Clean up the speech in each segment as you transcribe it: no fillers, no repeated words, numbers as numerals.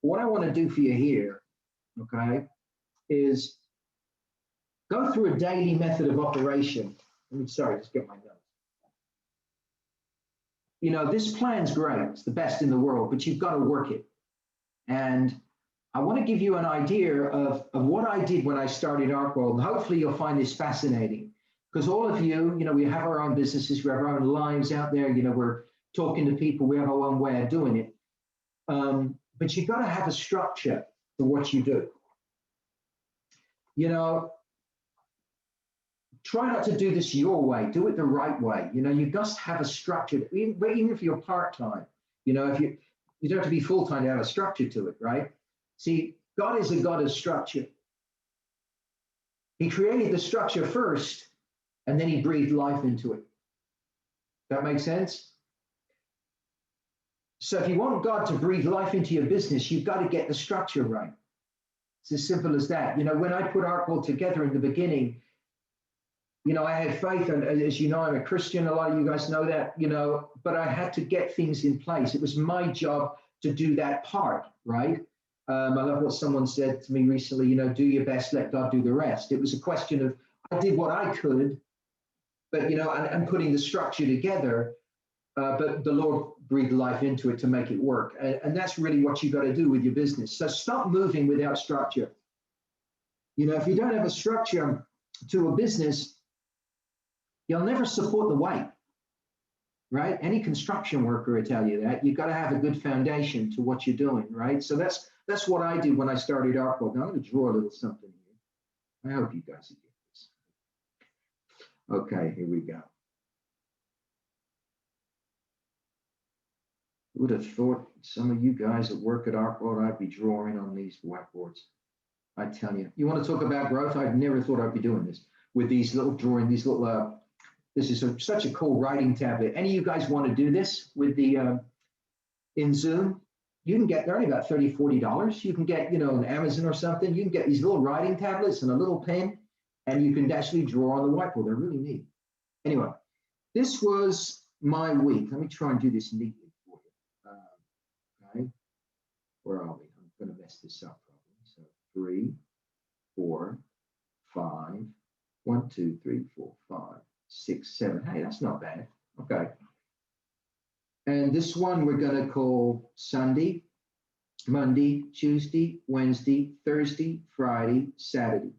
what I want to do for you here, okay, is go through a daily method of operation. Sorry, just get my notes. You know, this plan's great. It's the best in the world, but you've got to work it. And I want to give you an idea of what I did when I started Arkworld. And hopefully you'll find this fascinating, because all of you, you know, we have our own businesses, we have our own lives out there. You know, we're talking to people, we have our own way of doing it. But you've got to have a structure to what you do. You know, try not to do this your way. Do it the right way. You know, you just have a structure. Even if you're part-time, you know, if you don't have to be full-time to have a structure to it, right? See, God is a God of structure. He created the structure first, and then he breathed life into it. That makes sense? So if you want God to breathe life into your business, you've got to get the structure right. It's as simple as that. You know, when I put Arkworld together in the beginning, you know, I had faith, and as you know, I'm a Christian. A lot of you guys know that, you know, but I had to get things in place. It was my job to do that part, right? I love what someone said to me recently, you know, do your best, let God do the rest. It was a question of, I did what I could, but, you know, and putting the structure together, but the Lord breathed life into it to make it work. And that's really what you got to do with your business. So stop moving without structure. You know, if you don't have a structure to a business, you'll never support the weight, right? Any construction worker will tell you that. You've got to have a good foundation to what you're doing, right? So that's what I did when I started Arkworld. Now I'm going to draw a little something here. I hope you guys get this. Okay, here we go. Who would have thought some of you guys that work at Arkworld, I'd be drawing on these whiteboards. I tell you, you want to talk about growth? I'd never thought I'd be doing this with these little drawing, these little, this is such a cool writing tablet. Any of you guys want to do this with the, in Zoom? You can get, they're only about $30, $40. You can get, you know, on Amazon or something, you can get these little writing tablets and a little pen, and you can actually draw on the whiteboard. They're really neat. Anyway, this was my week. Let me try and do this neatly for you. Okay, where are we? I'm going to mess this up probably. So 3, 4, 5, 1, 2, 3, 4, 5, 6, 7. Hey, that's not bad. Okay. And this one we're going to call Sunday, Monday, Tuesday, Wednesday, Thursday, Friday, Saturday.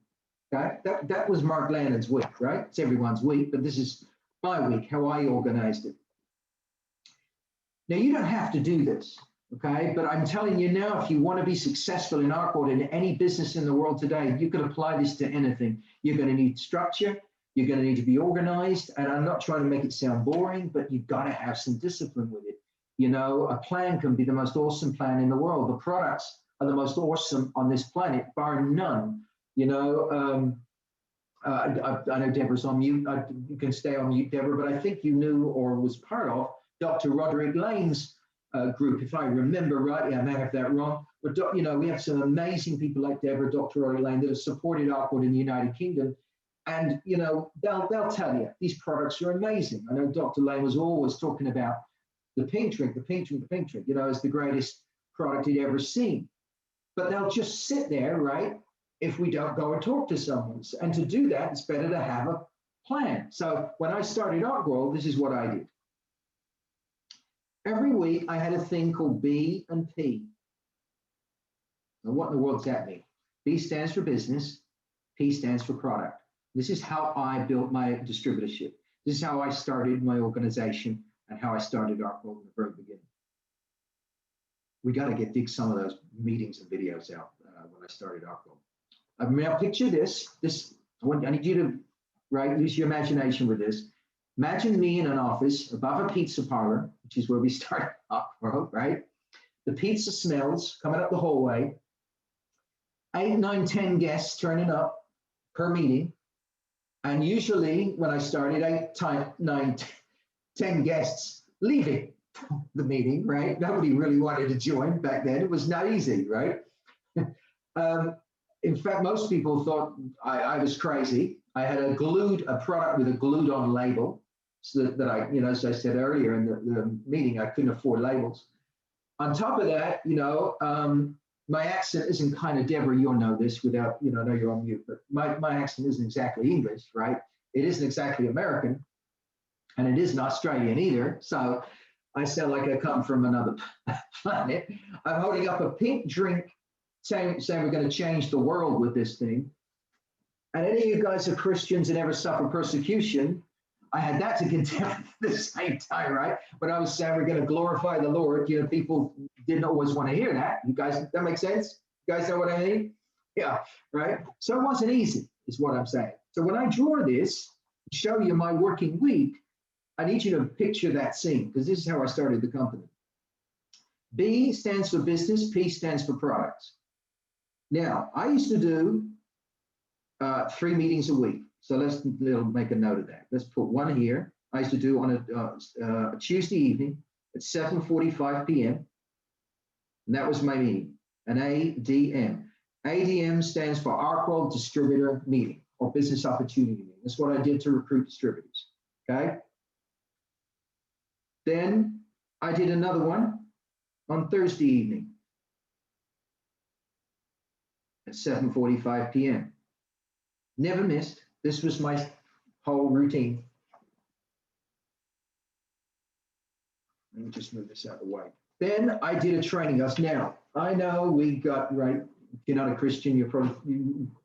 Okay? That was Mark Landon's week, right? It's everyone's week, but this is my week, how I organized it. Now, you don't have to do this, okay? But I'm telling you now, if you want to be successful in Arkworld, in any business in the world today, you can apply this to anything. You're going to need structure. You're going to need to be organized, and I'm not trying to make it sound boring, but you've got to have some discipline with it. You know, a plan can be the most awesome plan in the world. The products are the most awesome on this planet, bar none. You know, I know Deborah's on mute. You can stay on mute, Deborah, but I think you knew or was part of Dr. Roderick Lane's group, if I remember rightly. I may have that wrong. But, you know, we have some amazing people like Deborah, Dr. Roderick Lane, that have supported Arkworld in the United Kingdom. And, you know, they'll tell you these products are amazing. I know Dr. Lane was always talking about the pink drink, the pink drink, the pink drink, you know, as the greatest product he'd ever seen. But they'll just sit there, right, if we don't go and talk to someone. And to do that, it's better to have a plan. So when I started Arkworld, this is what I did. Every week, I had a thing called B and P. Now, what in the world does that mean? B stands for business, P stands for product. This is how I built my distributorship. This is how I started my organization and how I started Arkworld in the very beginning. We got to dig some of those meetings and videos out when I started Arkworld. I mean, I'll picture this. I need you to use your imagination with this. Imagine me in an office above a pizza parlor, which is where we started Arkworld, right? The pizza smells coming up the hallway. 8, 9, 10 guests turning up per meeting. And usually when I started, 8, 9, 10 guests leaving the meeting, right? Nobody really wanted to join back then. It was not easy, right? In fact, most people thought I was crazy. I had a product with a glued on label, so that I, you know, as I said earlier in the meeting, I couldn't afford labels. On top of that, you know, my accent isn't kind of, Deborah, you'll know this without, I know you're on mute, but my accent isn't exactly English, right? It isn't exactly American, and it isn't Australian either. So I sound like I come from another planet. I'm holding up a pink drink saying we're going to change the world with this thing. And any of you guys are Christians and ever suffer persecution, I had that to contend at the same time, right? But I was saying we're going to glorify the Lord. People didn't always want to hear that. You guys, that makes sense? You guys know what I mean? Yeah, right? So it wasn't easy, is what I'm saying. So when I draw this, show you my working week, I need you to picture that scene, because this is how I started the company. B stands for business, P stands for products. Now, I used to do 3 meetings a week. So let's make a note of that. Let's put one here. I used to do on a Tuesday evening at 7:45 p.m. And that was my meeting, an ADM. ADM stands for Arkworld Distributor Meeting, or Business Opportunity Meeting. That's what I did to recruit distributors, okay? Then I did another one on Thursday evening at 7:45 p.m. Never missed. This was my whole routine. Let me just move this out of the way. Then I did a training. Now, I know we got, right, if you're not a Christian, you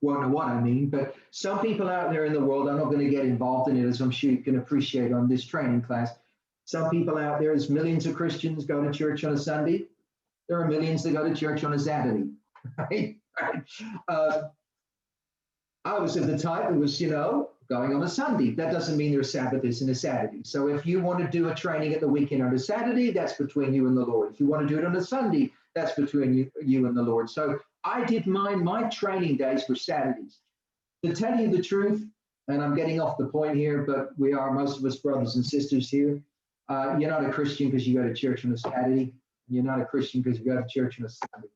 won't know what I mean, but some people out there in the world, I'm not going to get involved in it, as I'm sure you can appreciate on this training class. Some people out there, there's millions of Christians go to church on a Sunday. There are millions that go to church on a Saturday, right? I was of the type that was, going on a Sunday. That doesn't mean there's Sabbaths and a Saturday. So if you want to do a training at the weekend on a Saturday, that's between you and the Lord. If you want to do it on a Sunday, that's between you and the Lord. So I did my training days for Saturdays. To tell you the truth, and I'm getting off the point here, but we are, most of us, brothers and sisters here. You're not a Christian because you go to church on a Saturday. You're not a Christian because you go to church on a Sunday.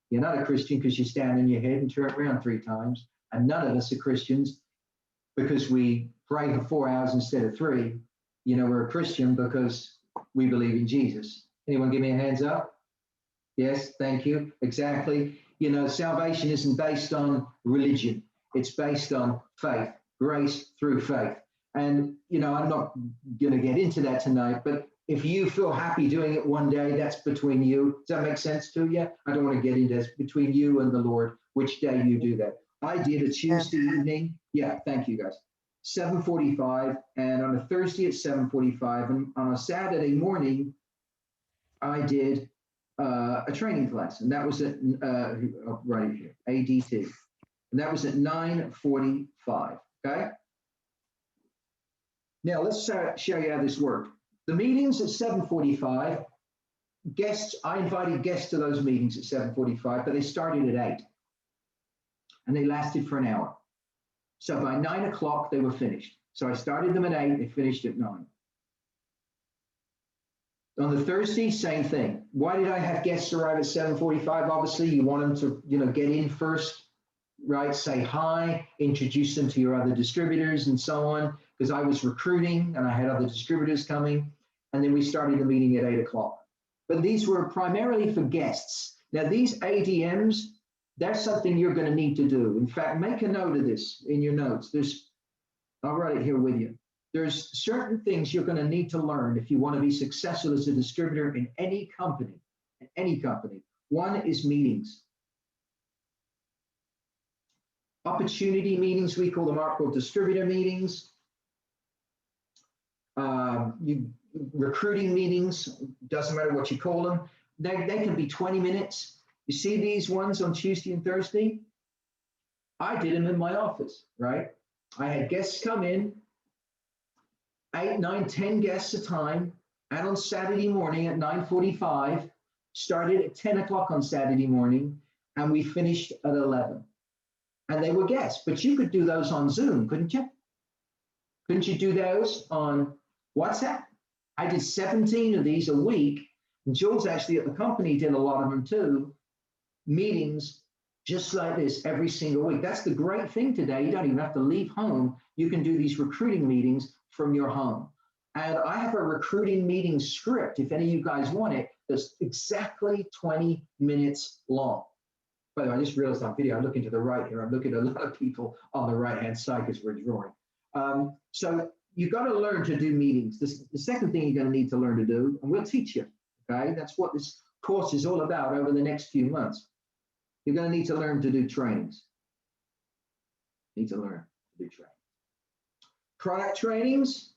You're not a Christian because you stand on your head and turn around 3 times. And none of us are Christians because we pray for 4 hours instead of 3. We're a Christian because we believe in Jesus. Anyone give me a hands up? Yes, thank you. Exactly. Salvation isn't based on religion. It's based on faith, grace through faith. And, I'm not going to get into that tonight, but if you feel happy doing it one day, that's between you. Does that make sense to you? I don't want to get into this. Between you and the Lord, which day you do that. I did a Tuesday evening. Yeah, thank you guys. 7:45, and on a Thursday at 7:45, and on a Saturday morning, I did a training class, and that was at right here, ADT, and that was at 9:45. Okay. Now let's show you how this worked. The meetings at 7:45. I invited guests to those meetings at 7:45, but they started at 8. And they lasted for an hour. So by 9 o'clock, they were finished. So I started them at 8, they finished at 9. On the Thursday, same thing. Why did I have guests arrive at 7:45? Obviously, you want them to, get in first, right? Say hi, introduce them to your other distributors and so on, because I was recruiting and I had other distributors coming. And then we started the meeting at 8 o'clock. But these were primarily for guests. Now, these ADMs, that's something you're going to need to do. In fact, make a note of this in your notes. I'll write it here with you. There's certain things you're going to need to learn if you want to be successful as a distributor in any company. One is meetings. Opportunity meetings, we call them Arkworld Distributor meetings. Recruiting meetings, doesn't matter what you call them. They can be 20 minutes. You see these ones on Tuesday and Thursday? I did them in my office, right? I had guests come in, 8, 9, 10 guests a time, and on Saturday morning at 9:45, started at 10 o'clock on Saturday morning, and we finished at 11. And they were guests, but you could do those on Zoom, couldn't you? Couldn't you do those on WhatsApp? I did 17 of these a week, and Jules actually at the company did a lot of them too. Meetings just like this every single week. That's the great thing today. You don't even have to leave home. You can do these recruiting meetings from your home. And I have a recruiting meeting script, if any of you guys want it, that's exactly 20 minutes long. By the way, I just realized on video, I'm looking to the right here. I'm looking at a lot of people on the right-hand side because we're drawing. So you've got to learn to do meetings. The second thing you're going to need to learn to do, and we'll teach you, okay? That's what this course is all about over the next few months. You're going to need to learn to do trainings. Need to learn to do trainings. Product trainings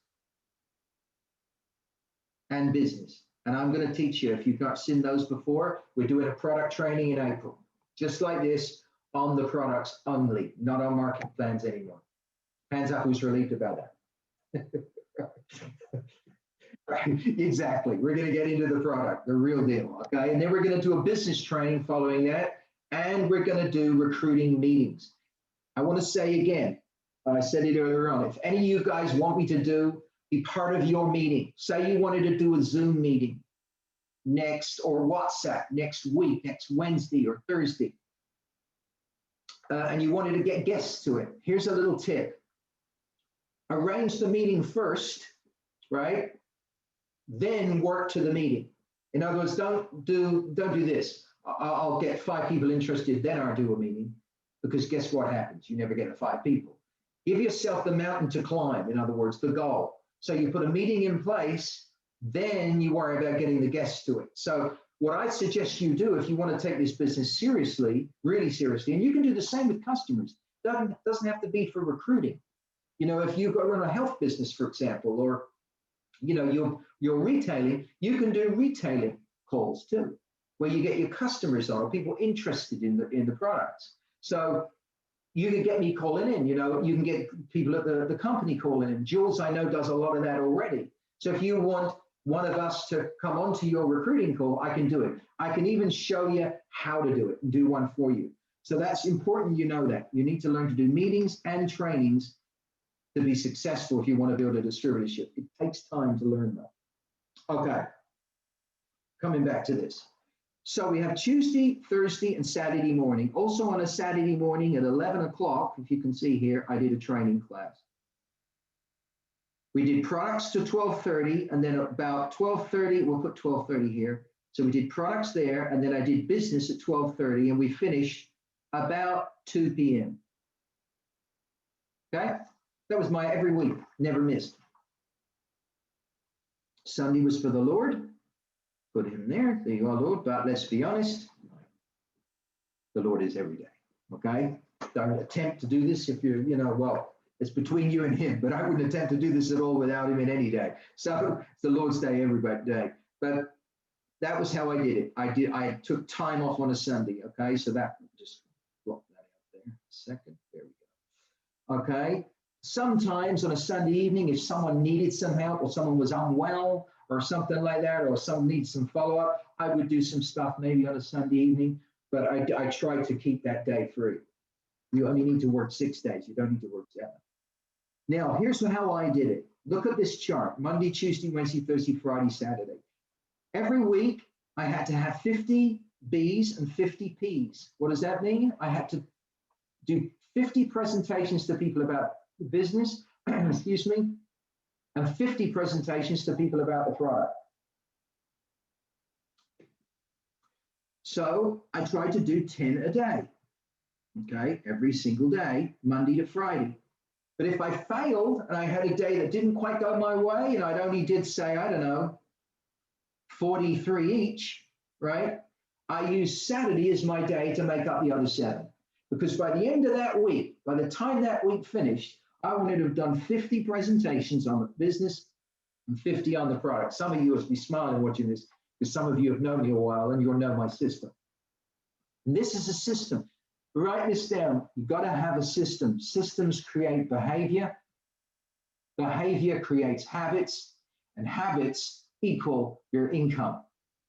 and business. And I'm going to teach you, if you've not seen those before, we're doing a product training in April, just like this, on the products only, not on market plans anymore. Hands up who's relieved about that. Right, exactly. We're going to get into the product, the real deal, okay? And then we're going to do a business training following that, and we're going to do recruiting meetings. I want to say again, I said it earlier on, if any of you guys want me to be part of your meeting, say you wanted to do a Zoom meeting next, or WhatsApp next week, next Wednesday or Thursday, and you wanted to get guests to it, here's a little tip. Arrange the meeting first, right? Then work to the meeting. In other words, don't do this. I'll get 5 people interested, then I'll do a meeting, because guess what happens? You never get the 5 people. Give yourself the mountain to climb, in other words, the goal. So you put a meeting in place, then you worry about getting the guests to it. So what I suggest you do, if you want to take this business seriously, really seriously, and you can do the same with customers, doesn't have to be for recruiting. You know, if you go run a health business, for example, or, you know, you're retailing, you can do retailing calls too, where you get your customers on, or people interested in the products. So you can get me calling in, you know, you can get people at the company calling in. Jules, I know, does a lot of that already. So if you want one of us to come onto your recruiting call, I can do it. I can even show you how to do it and do one for you. So that's important, you know that. You need to learn to do meetings and trainings to be successful if you want to build a distributorship. It takes time to learn that. Okay, coming back to this. So we have Tuesday, Thursday, and Saturday morning. Also on a Saturday morning at 11 o'clock, if you can see here, I did a training class. We did products to 12:30, and then about 12:30, we'll put 12:30 here. So we did products there, and then I did business at 12:30, and we finished about 2 p.m. Okay? That was my every week, never missed. Sunday was for the Lord. Put him there. There you are, Lord. But let's be honest, the Lord is every day. Okay? Don't attempt to do this if you're, you know, well, it's between you and him, but I wouldn't attempt to do this at all without him in any day. So it's the Lord's day every day. But that was how I did it. I took time off on a Sunday. Okay? So that, just block that out there. A second. There we go. Okay? Sometimes on a Sunday evening, if someone needed some help, or someone was unwell or something like that, or someone needs some follow-up, I would do some stuff maybe on a Sunday evening, but I tried to keep that day free. You only need to work 6 days. You don't need to work 7. Now, here's how I did it. Look at this chart: Monday, Tuesday, Wednesday, Thursday, Friday, Saturday. Every week, I had to have 50 Bs and 50 Ps. What does that mean? I had to do 50 presentations to people about business, excuse me, and 50 presentations to people about the product. So I tried to do 10 a day, okay, every single day, Monday to Friday. But if I failed and I had a day that didn't quite go my way and I only did, say, I don't know, 43 each, right? I used Saturday as my day to make up the other 7. Because by the end of that week, by the time that week finished, I wanted to have done 50 presentations on the business and 50 on the product. Some of you will be smiling watching this, because some of you have known me a while and you'll know my system. And this is a system. Write this down. You've got to have a system. Systems create behavior. Behavior creates habits, and habits equal your income.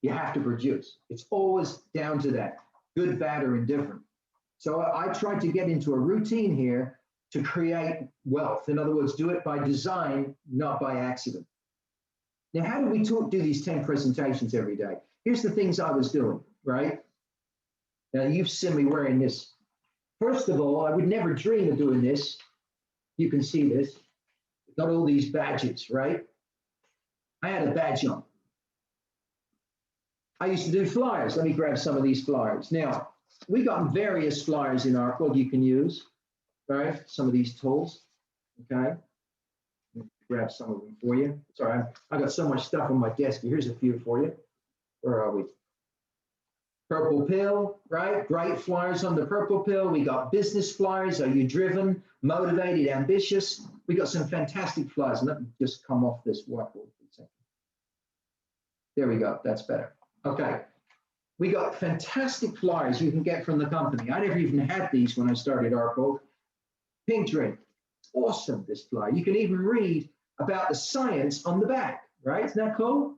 You have to produce. It's always down to that, good, bad, or indifferent. So I tried to get into a routine here to create wealth. In other words, do it by design, not by accident. Now, how do we do these 10 presentations every day? Here's the things I was doing, right? Now, you've seen me wearing this. First of all, I would never dream of doing this. You can see this. Got all these badges, right? I had a badge on. I used to do flyers. Let me grab some of these flyers. Now, we got various flyers in Arkworld you can use, right? Some of these tools, okay? Grab some of them for you. Sorry, I got so much stuff on my desk. Here's a few for you. Where are we? Purple pill, right? Great flyers on the purple pill. We got business flyers. Are you driven, motivated, ambitious? We got some fantastic flyers. Let me just come off this whiteboard for a second. There we go. That's better. Okay. We got fantastic flyers you can get from the company. I never even had these when I started Arkworld. Pink drink. Awesome, this flyer. You can even read about the science on the back, right? Isn't that cool?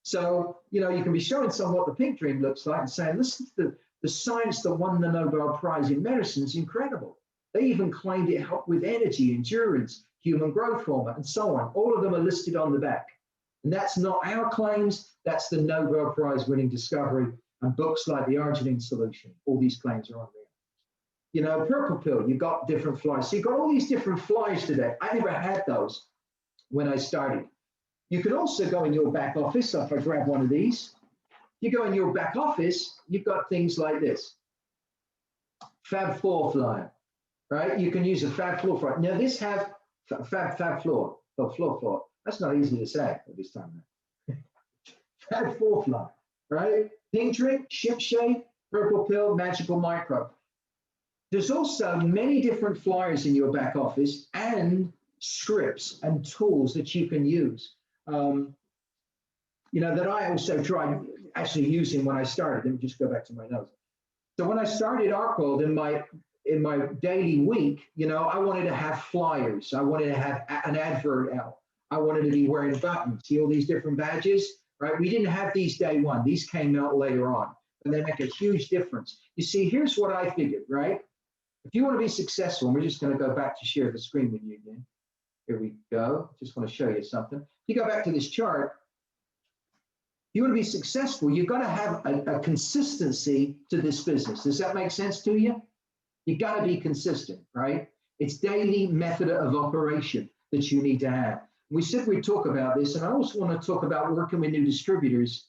So, you know, you can be showing someone what the pink dream looks like and saying, listen to the science that won the Nobel Prize in medicine is incredible. They even claimed it helped with energy, endurance, human growth hormone, and so on. All of them are listed on the back. And that's not our claims, that's the Nobel Prize winning discovery and books like the Arginine Solution. All these claims are on there. You know, purple pill, you've got different flyers. So you've got all these different flyers today. I never had those when I started. You can also go in your back office. So if I grab one of these, you go in your back office, you've got things like this. Fab Four flyer, right? You can use a Fab Floor flyer. Now this have Fab Floor, floor. That's not easy to say at this time. Fab Four flyer, right? Pink drink, ship shape, purple pill, magical micro. There's also many different flyers in your back office and scripts and tools that you can use. You know, that I also tried actually using when I started. Let me just go back to my notes. So when I started Arkworld in my daily week, you know, I wanted to have flyers. I wanted to have an advert out. I wanted to be wearing buttons. See all these different badges, right? We didn't have these day one. These came out later on, and they make a huge difference. You see, here's what I figured, right? If you want to be successful, and we're just going to go back to share the screen with you again. Here we go. Just want to show you something. If you go back to this chart, if you want to be successful, you've got to have a consistency to this business. Does that make sense to you? You've got to be consistent, right? It's daily method of operation that you need to have. We said we'd talk about this, and I also want to talk about working with new distributors.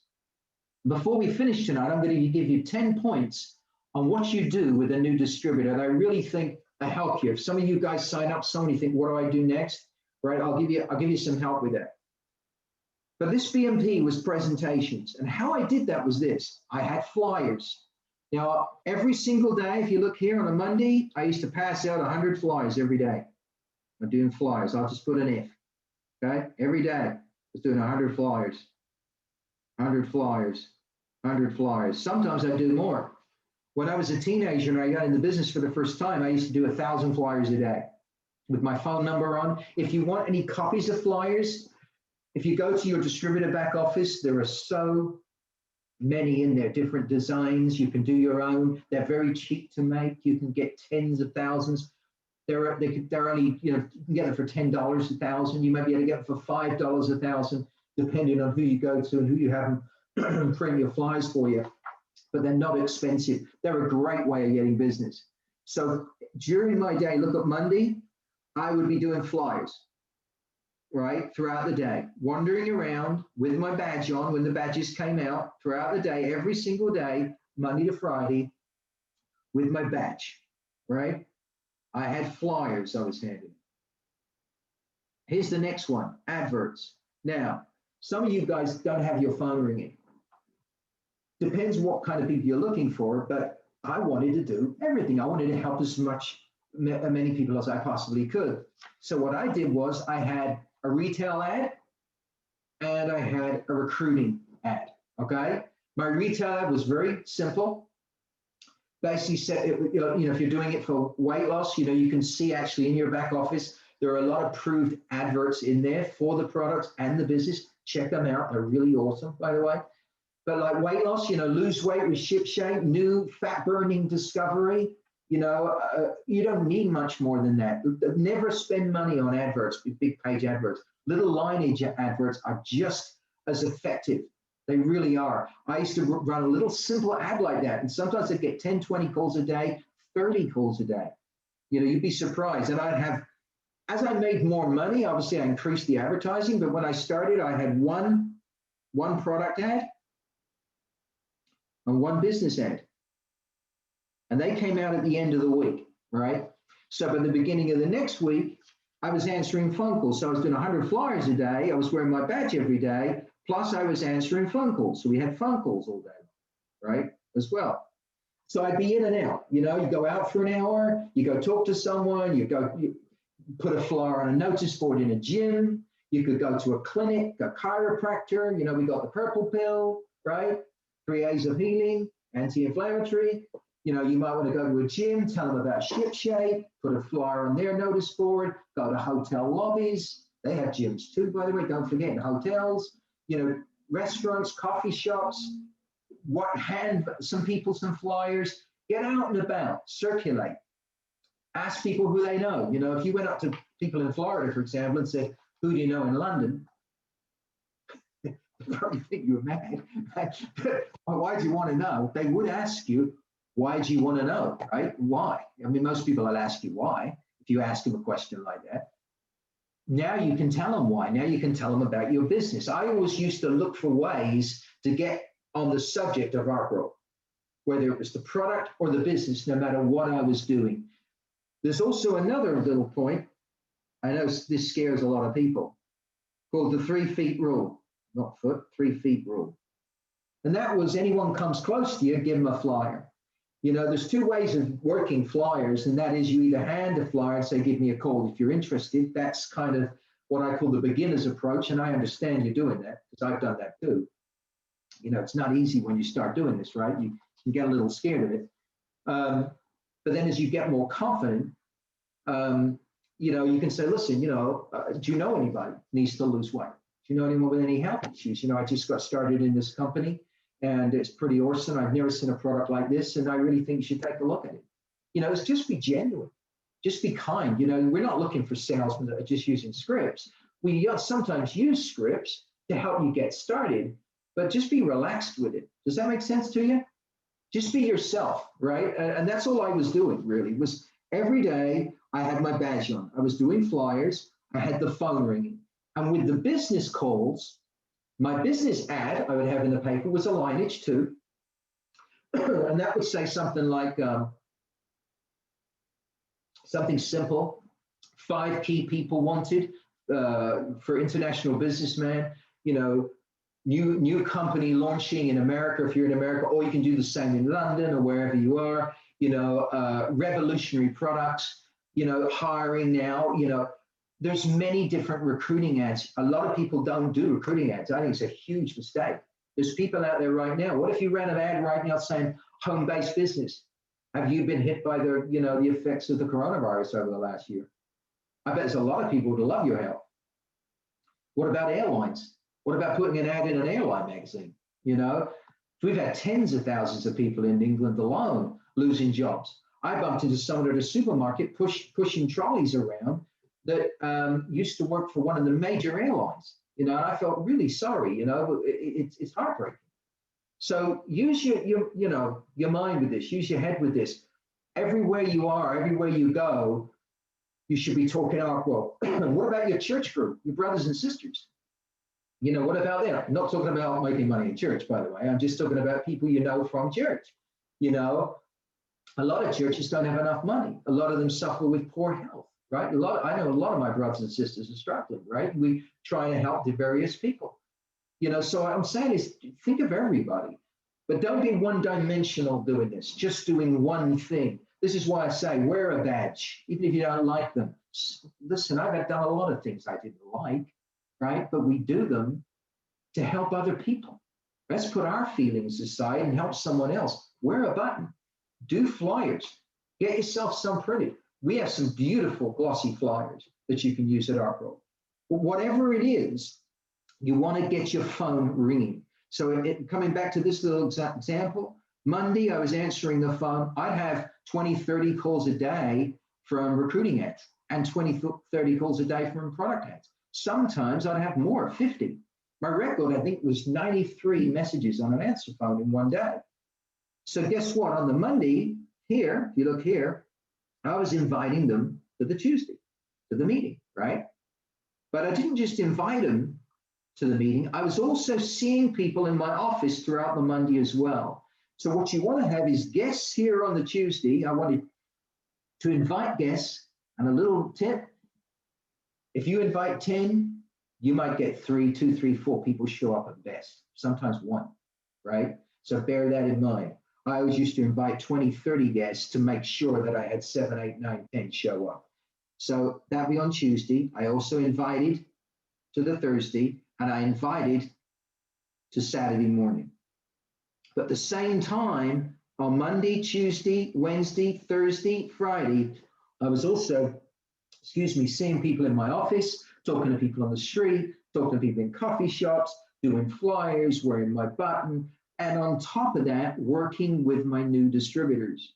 Before we finish tonight, I'm going to give you 10 points on what you do with a new distributor that I really think will help you. If some of you guys sign up, some of you think, what do I do next? Right, I'll give you some help with that. But this BMP was presentations, and how I did that was this. I had flyers. Now, every single day, if you look here on a Monday, I used to pass out 100 flyers every day. I'm doing flyers. I'll just put an if. Okay, every day I was doing 100 flyers, 100 flyers, 100 flyers. Sometimes I do more. When I was a teenager and I got in the business for the first time, I used to do 1,000 flyers a day with my phone number on. If you want any copies of flyers, if you go to your distributor back office, there are so many in there, different designs. You can do your own. They're very cheap to make. You can get tens of thousands. They're only, you know, you can get them for $10 a thousand. You might be able to get them for $5 a thousand, depending on who you go to and who you have them print your flyers for you. But they're not expensive. They're a great way of getting business. So during my day, look at Monday, I would be doing flyers, right, throughout the day, wandering around with my badge on when the badges came out throughout the day, every single day, Monday to Friday, with my badge, right? I had flyers I was handing. Here's the next one, adverts. Now, some of you guys don't have your phone ringing. Depends what kind of people you're looking for, but I wanted to do everything. I wanted to help as many people as I possibly could. So what I did was I had a retail ad and I had a recruiting ad, okay? My retail ad was very simple. Basically said, you know, if you're doing it for weight loss, you know, you can see actually in your back office, there are a lot of approved adverts in there for the products and the business. Check them out. They're really awesome, by the way. But like weight loss, you know, lose weight with ship shape, new fat burning discovery, you know, you don't need much more than that. Never spend money on adverts, big page adverts. Little lineage adverts are just as effective. They really are. I used to run a little simple ad like that. And sometimes I'd get 10, 20 calls a day, 30 calls a day. You know, you'd be surprised. And I'd have, as I made more money, obviously I increased the advertising. But when I started, I had one product ad and one business ad. and they came out at the end of the week, right? So by the beginning of the next week, I was answering phone calls. So I was doing 100 flyers a day. I was wearing my badge every day, plus I was answering phone calls. So we had phone calls all day, right, as well. So I'd be in and out. You know, you go out for an hour, you go talk to someone, you put a flyer on a notice board in a gym, you could go to a clinic, a chiropractor, you know, we got the purple pill, right? 3 A's of healing, anti-inflammatory. You know, you might want to go to a gym, tell them about Ship Shape, put a flyer on their notice board, go to hotel lobbies. They have gyms too, by the way, don't forget, in hotels, you know, restaurants, coffee shops, some people, some flyers. Get out and about, circulate. Ask people who they know. You know, if you went up to people in Florida, for example, and said, who do you know in London? They probably think you're mad. Why do you want to know? They would ask you, why do you want to know, right? Why? I mean, most people will ask you why, if you ask them a question like that. Now you can tell them why. Now you can tell them about your business. I always used to look for ways to get on the subject of Arkworld, whether it was the product or the business, no matter what I was doing. There's also another little point, I know this scares a lot of people, called the 3 feet rule, not foot, 3 feet rule. And that was anyone comes close to you, give them a flyer. You know, there's 2 ways of working flyers, and that is you either hand a flyer and say, give me a call if you're interested. That's kind of what I call the beginner's approach, and I understand you're doing that, because I've done that too. You know, it's not easy when you start doing this, right? You can get a little scared of it. But then as you get more confident, you know, you can say, listen, you know, do you know anybody needs to lose weight? Do you know anyone with any health issues? You know, I just got started in this company and it's pretty awesome. I've never seen a product like this, and I really think you should take a look at it. You know, it's just be genuine, just be kind. You know, we're not looking for salesmen that are just using scripts. We sometimes use scripts to help you get started, but just be relaxed with it. Does that make sense to you? Just be yourself, right? And that's all I was doing, really, was every day I had my badge on. I was doing flyers. I had the phone ringing. And with the business calls, my business ad I would have in the paper was a lineage too. And that would say something like, something simple, 5 key people wanted for international businessman, you know, new company launching in America, if you're in America, or you can do the same in London or wherever you are, you know, revolutionary products, you know, hiring now, you know, there's many different recruiting ads. A lot of people don't do recruiting ads. I think it's a huge mistake. There's people out there right now. What if you ran an ad right now saying home-based business? Have you been hit by the, you know, the effects of the coronavirus over the last year? I bet there's a lot of people who would love your help. What about airlines? What about putting an ad in an airline magazine? You know, we've had tens of thousands of people in England alone losing jobs. I bumped into someone at a supermarket pushing trolleys around that used to work for one of the major airlines. You know, and I felt really sorry. You know, it's heartbreaking. So use your mind with this. Use your head with this. Everywhere you are, everywhere you go, you should be talking Arkworld. What about your church group, your brothers and sisters? You know, what about them? I'm not talking about making money in church, by the way. I'm just talking about people you know from church. You know, a lot of churches don't have enough money. A lot of them suffer with poor health, right? I know a lot of my brothers and sisters are struggling, right? We try to help the various people. You know, so what I'm saying is think of everybody, but don't be one-dimensional doing this, just doing one thing. This is why I say wear a badge, even if you don't like them. Listen, I've done a lot of things I didn't like, right? But we do them to help other people. Let's put our feelings aside and help someone else. Wear a button, do flyers, get yourself some printed. We have some beautiful glossy flyers that you can use at Arkworld. But whatever it is, you want to get your phone ringing. So coming back to this little example, Monday, I was answering the phone. I'd have 20, 30 calls a day from recruiting ads and 20, 30 calls a day from product ads. Sometimes I'd have more, 50. My record, I think, was 93 messages on an answer phone in one day. So guess what? On the Monday, here, if you look here, I was inviting them to the Tuesday, to the meeting, right? But I didn't just invite them to the meeting. I was also seeing people in my office throughout the Monday as well. So what you want to have is guests here on the Tuesday. I wanted to invite guests, and a little tip, if you invite 10, you might get 2, 3, 4 people show up at best, sometimes 1, right? So bear that in mind. I always used to invite 20, 30 guests to make sure that I had 7, 8, 9, 10 show up. So that'll be on Tuesday. I also invited to the Thursday, and I invited to Saturday morning. But at the same time, on Monday, Tuesday, Wednesday, Thursday, Friday, I was also, seeing people in my office, talking to people on the street, talking to people in coffee shops, doing flyers, wearing my button, and on top of that, working with my new distributors.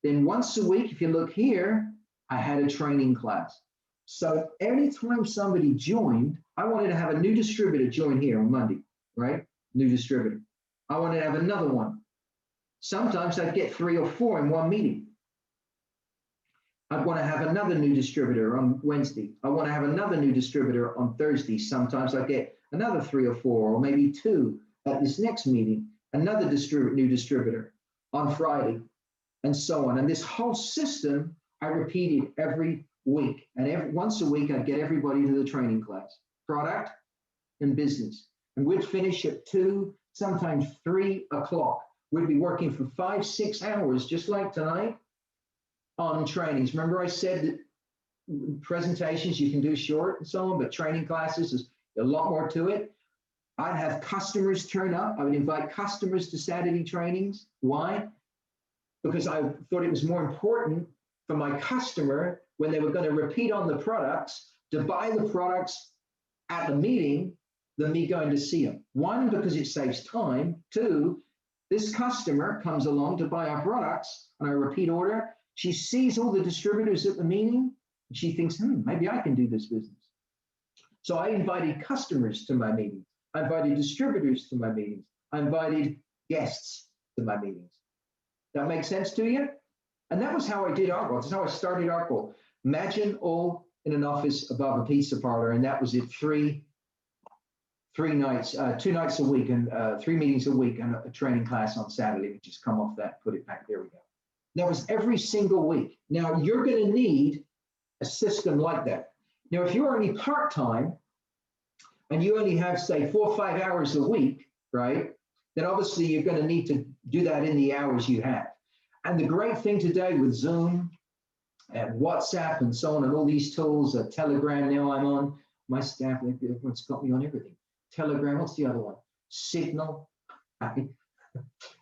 Then once a week, if you look here, I had a training class. So anytime somebody joined, I wanted to have a new distributor join here on Monday, right? New distributor. I wanted to have another one. Sometimes I'd get 3 or 4 in one meeting. I'd want to have another new distributor on Wednesday. I want to have another new distributor on Thursday. Sometimes I get another 3 or 4, or maybe 2 at this next meeting, another new distributor on Friday, and so on. And this whole system, I repeated every week. And once a week, I'd get everybody to the training class, product and business. And we'd finish at 2, sometimes 3 o'clock. We'd be working for 5, 6 hours, just like tonight, on trainings. Remember I said that presentations you can do short and so on, but training classes is a lot more to it. I'd have customers turn up. I would invite customers to Saturday trainings. Why? Because I thought it was more important for my customer, when they were going to repeat on the products, to buy the products at the meeting than me going to see them. 1, because it saves time. 2, this customer comes along to buy our products on a repeat order. She sees all the distributors at the meeting, and she thinks, maybe I can do this business. So I invited customers to my meetings. I invited distributors to my meetings. I invited guests to my meetings. That makes sense to you? And that was how I did Arkworld. That's how I started Arkworld. Imagine all in an office above a pizza parlor, and that was it. 3 nights, 2 nights a week, and 3 meetings a week, and a training class on Saturday. We just come off that, put it back. There we go. That was every single week. Now you're going to need a system like that. Now, if you're only part-time and you only have, say, 4 or 5 hours a week, right? Then obviously you're going to need to do that in the hours you have. And the great thing today with Zoom and WhatsApp and so on, and all these tools, Telegram now I'm on, my staff, everyone's got me on everything. Telegram, what's the other one? Signal.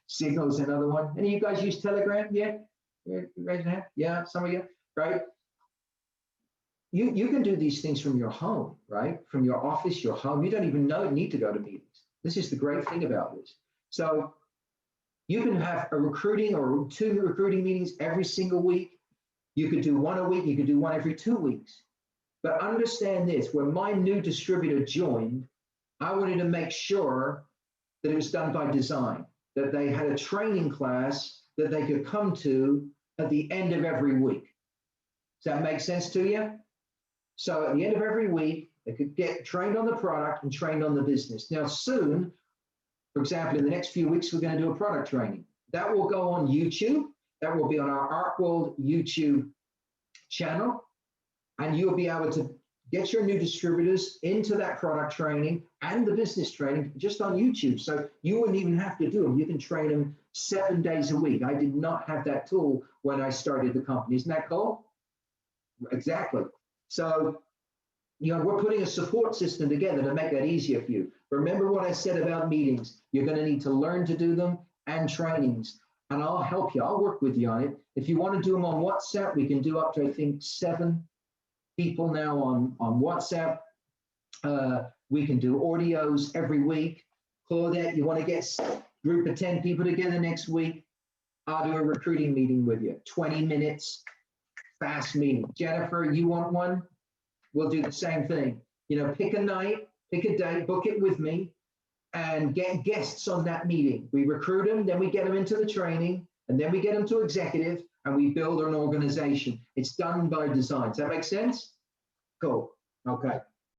Signal is another one. Any of you guys use Telegram yet? Raise your hand. Yeah, some of you, right? You can do these things from your home, right? From your office, your home. You don't even need to go to meetings. This is the great thing about this. So you can have a recruiting or 2 recruiting meetings every single week. You could do 1 a week. You could do 1 every 2 weeks. But understand this, when my new distributor joined, I wanted to make sure that it was done by design, that they had a training class that they could come to at the end of every week. Does that make sense to you? So at the end of every week, they could get trained on the product and trained on the business. Now soon, for example, in the next few weeks, we're going to do a product training. That will go on YouTube. That will be on our Arkworld YouTube channel. And you'll be able to get your new distributors into that product training and the business training just on YouTube. So you wouldn't even have to do them. You can train them 7 days a week. I did not have that tool when I started the company. Isn't that cool? Exactly. So, we're putting a support system together to make that easier for you. Remember what I said about meetings. You're going to need to learn to do them and trainings. And I'll help you. I'll work with you on it. If you want to do them on WhatsApp, we can do up to, I think, 7 people now on WhatsApp. We can do audios every week. Claudette, you want to get a group of 10 people together next week? I'll do a recruiting meeting with you. 20 minutes, fast meeting. Jennifer, you want one? We'll do the same thing. Pick a night, pick a date, book it with me, and get guests on that meeting. We recruit them, then we get them into the training, and then we get them to executive, and we build an organization. It's done by design. Does that make sense? Cool. Okay.